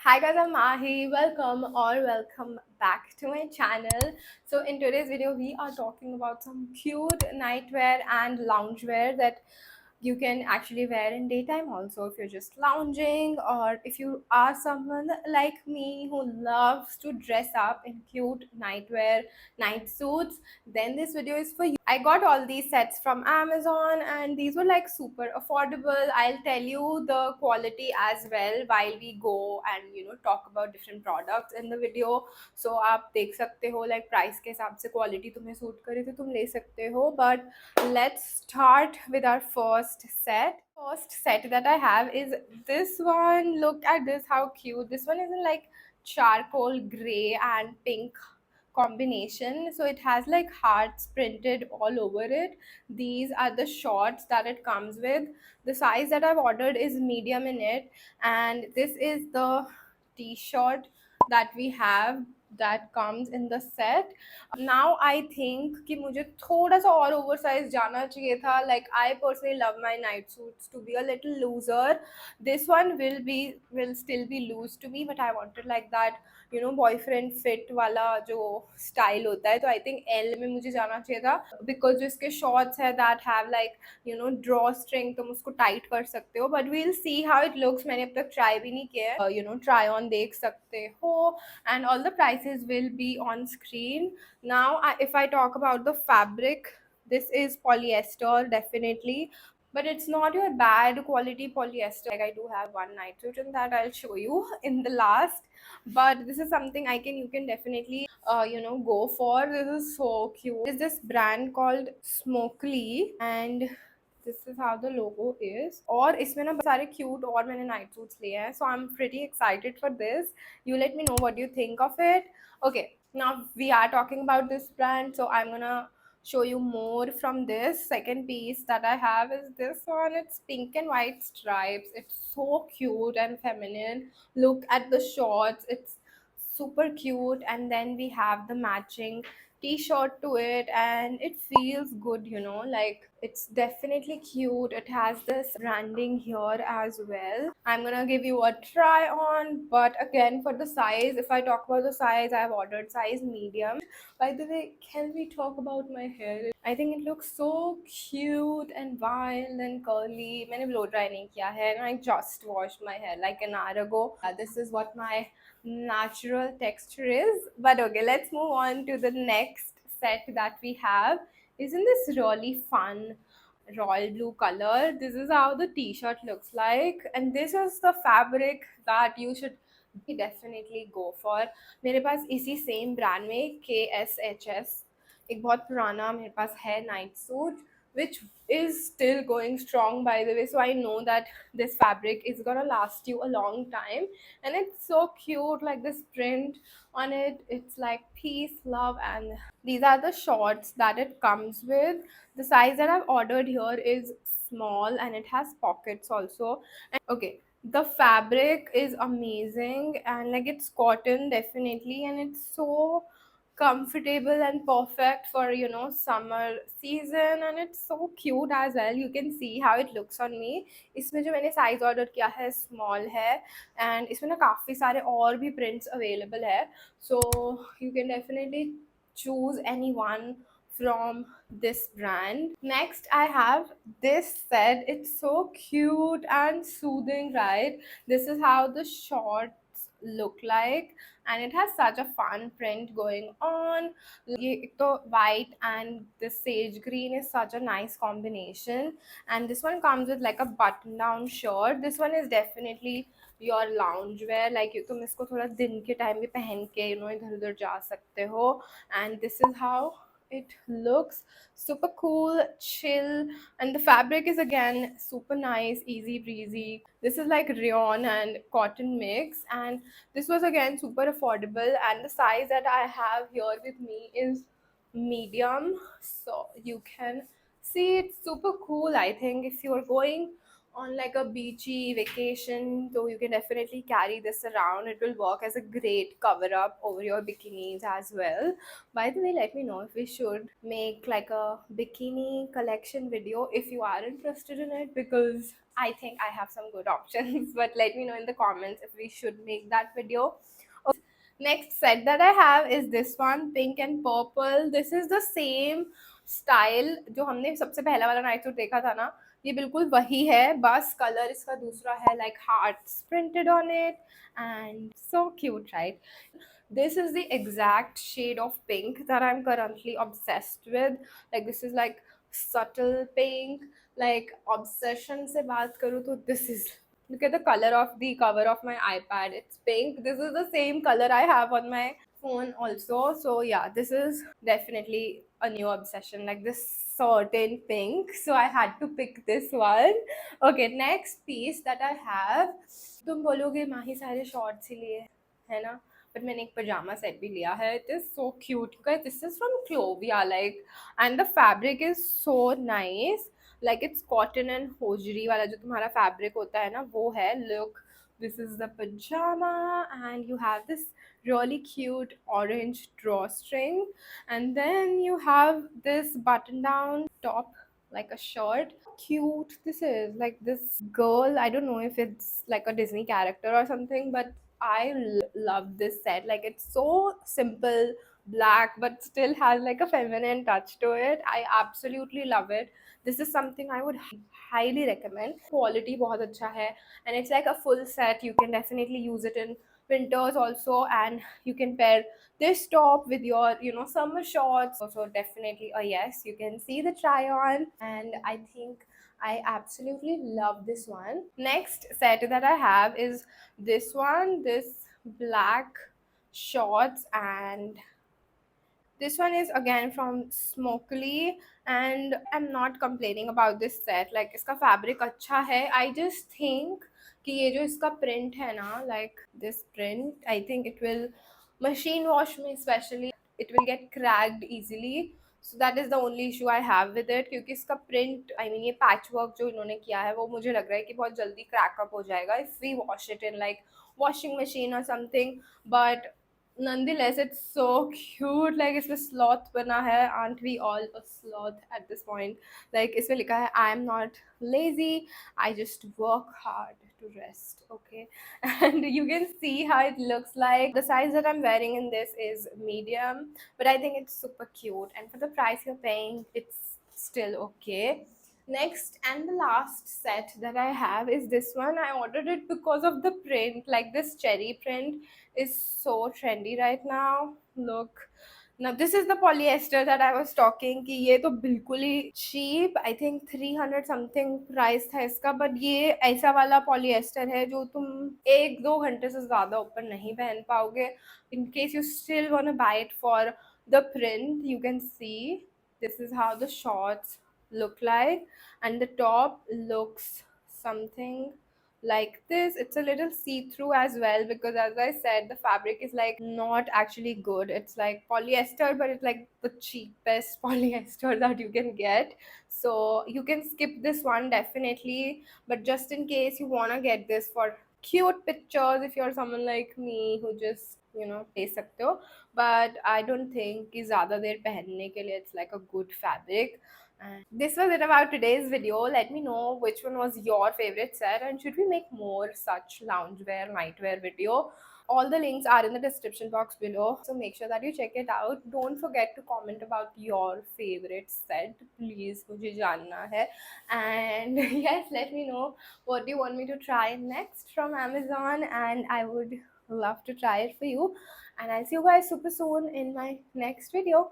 Hi guys, I'm Mahi. Welcome back to my channel. So in today's video, we are talking about some cute nightwear and loungewear that you can actually wear in daytime also if you're just lounging, or if you are someone like me who loves to dress up in cute nightwear, night suits, then this video is for you. I got all these sets from Amazon and these were like super affordable. I'll tell you the quality as well while we go and talk about different products in the video. So आप देख सकते हो like price के हिसाब से quality तुम्हें suit करे तो तुम ले सकते हो. But let's start with our first set. First set that I have is this one. Look at this, how cute. This one is in like charcoal gray and pink combination, so it has like hearts printed all over it. These are the shorts that it comes with. The size that I've ordered is medium in it, and this is the t-shirt that we have that comes in the set. Now I think कि मुझे थोड़ा सा और oversize जाना चाहिए था. Like I personally love my night suits to be a little looser. This one will still be loose to me, but I wanted like that boyfriend fit वाला जो स्टाइल होता है. तो आई थिंक एल में मुझे जाना चाहिए था, बिकॉज जो इसके शॉर्ट्स है that have like drawstring, तुम उसको टाइट कर सकते हो. But we'll see how it looks. मैंने अब तक ट्राई भी नहीं किया है. ट्राई ऑन देख सकते हो, and all the prices will be on screen. Now if I talk about the fabric, this is polyester definitely, but it's not your bad quality polyester. Like I do have one night suit in that, I'll show you in the last. But this is something you can definitely go for. This is so cute. Is this brand called Smokely, and this is how the logo is. और इसमें ना सारे cute और मैंने night suits लिए हैं, so I'm pretty excited for this. You let me know what you think of it. Okay, now we are talking about this brand, so I'm gonna show you more from this. Second piece that I have is this one. It's pink and white stripes. It's so cute and feminine. Look at the shorts, it's super cute. And then we have the matching t-shirt to it, and it feels good, like it's definitely cute. It has this branding here as well. I'm gonna give you a try on, but again, for the size, if I talk about the size, I've ordered size medium. By the way, can we talk about my hair? I think it looks so cute and wild and curly. मैंने blow dry नहीं किया है, and I just washed my hair like an hour ago. This is what my natural texture is. But okay, let's move on to the next set that we have. Isn't this really fun royal blue color? This is how the t-shirt looks like, and this is the fabric that you should definitely go for. मेरे पास इसी same brand में KSHS एक बहुत पुराना मेरे पास है night suit, which is still going strong, by the way. So I know that this fabric is gonna last you a long time, and it's so cute. Like this print on it, it's like peace, love. And these are the shorts that it comes with. The size that I've ordered here is small, and it has pockets also. And okay, the fabric is amazing, and like it's cotton definitely, and it's so comfortable and perfect for summer season. And it's so cute as well. You can see how it looks on me. इसमें जो मैंने size order किया है small है, and इसमें ना काफ़ी सारे और भी prints available है, so you can definitely choose any one from this brand. Next I have this set. It's so cute and soothing, right? This is how the shorts look like, and it has such a fun print going on. ये एक तो white and the sage green is such a nice combination, and this one comes with like a button down shirt. This one is definitely your lounge wear. Like तुम इसको थोड़ा दिन के time भी पहन के इधर उधर जा सकते हो. And this is how it looks. Super cool, chill, and the fabric is again super nice, easy breezy. This is like rayon and cotton mix, and this was again super affordable. And the size that I have here with me is medium, so you can see it's super cool. I think if you're going on like a beachy vacation, so you can definitely carry this around. It will work as a great cover up over your bikinis as well. By the way, let me know if we should make like a bikini collection video if you are interested in it, because I think I have some good options. But let me know in the comments if we should make that video. Next set that I have is this one, pink and purple. This is the same style जो हमने सबसे पहला वाला night suit देखा था ना, ये बिल्कुल वही है, बस कलर इसका दूसरा है, like hearts printed on it, and so cute, right? This is the exact shade of pink that I'm currently obsessed with. Like this is like subtle pink. Like obsession से बात करूँ तो this is, look at the color of the cover of my iPad. It's pink. This is the same color I have on my phone also. So yeah, this is definitely a new obsession. Like this certain pink. So I had to pick this one. Okay, next piece that I have. तुम बोलोगे माही सारे shorts ही लिए है ना, but मैंने एक पजामा set भी लिया है. It is so cute guys. This is from Clovia like, and the fabric is so nice. Like it's cotton and hosiery वाला जो तुम्हारा फैब्रिक होता है ना, वो है. Look, this is the pajama, and you have this really cute orange drawstring, and then you have this button down top like a shirt. Cute this is. Like this girl, I don't know if it's like a Disney character or something, but love this set. Like it's so simple, black, but still has like a feminine touch to it. I absolutely love it. This is something I would highly recommend. Quality बहुत अच्छा है, and it's like a full set. You can definitely use it in winters also, and you can pair this top with your summer shorts. So definitely a yes. You can see the try on, and I think I absolutely love this one. Next set that I have is this one, this black shorts, and this one is again from Smokely, and I'm not complaining about this set. Like इसका fabric अच्छा है. I just think कि ये जो इसका print है ना, like this print, I think it will machine wash में especially, it will get cracked easily. So that is the only issue I have with it, क्योंकि इसका print, I mean ये patchwork जो इन्होंने किया है वो मुझे लग रहा है कि बहुत जल्दी crack up हो जाएगा if we wash it in like washing machine or something. But nonetheless, it's so cute. Like इसमें sloth बना है. Aren't we all a sloth at this point? Like इसमें लिखा है I am not lazy, I just work hard to rest. Okay, and you can see how it looks like. The size that I'm wearing in this is medium, but I think it's super cute, and for the price you're paying, it's still okay. Next and the last set that I have is this one. I ordered it because of the print. Like this cherry print is so trendy right now. Look, now this is the polyester that I was talking कि ये तो बिल्कुल ही cheap. I think 300 something price था इसका, but ये ऐसा वाला polyester है जो तुम एक दो घंटे से ज़्यादा ऊपर नहीं पहन पाओगे. In case you still want to buy it for the print, you can see this is how the shorts look like, and the top looks something like this. It's a little see-through as well, because as I said, the fabric is like not actually good. It's like polyester, but it's like the cheapest polyester that you can get. So you can skip this one definitely, but just in case you want to get this for cute pictures, if you're someone like me who just ले सकते हो, but I don't think कि ज़्यादा देर पहनने के लिए it's like a good fabric. And this was it about today's video. Let me know which one was your favorite set, and should we make more such loungewear, nightwear video. All the links are in the description box below, so make sure that you check it out. Don't forget to comment about your favorite set. Please, मुझे जानना है. And yes, let me know what do you want me to try next from Amazon, and I would love to try it for you. And I'll see you guys super soon in my next video.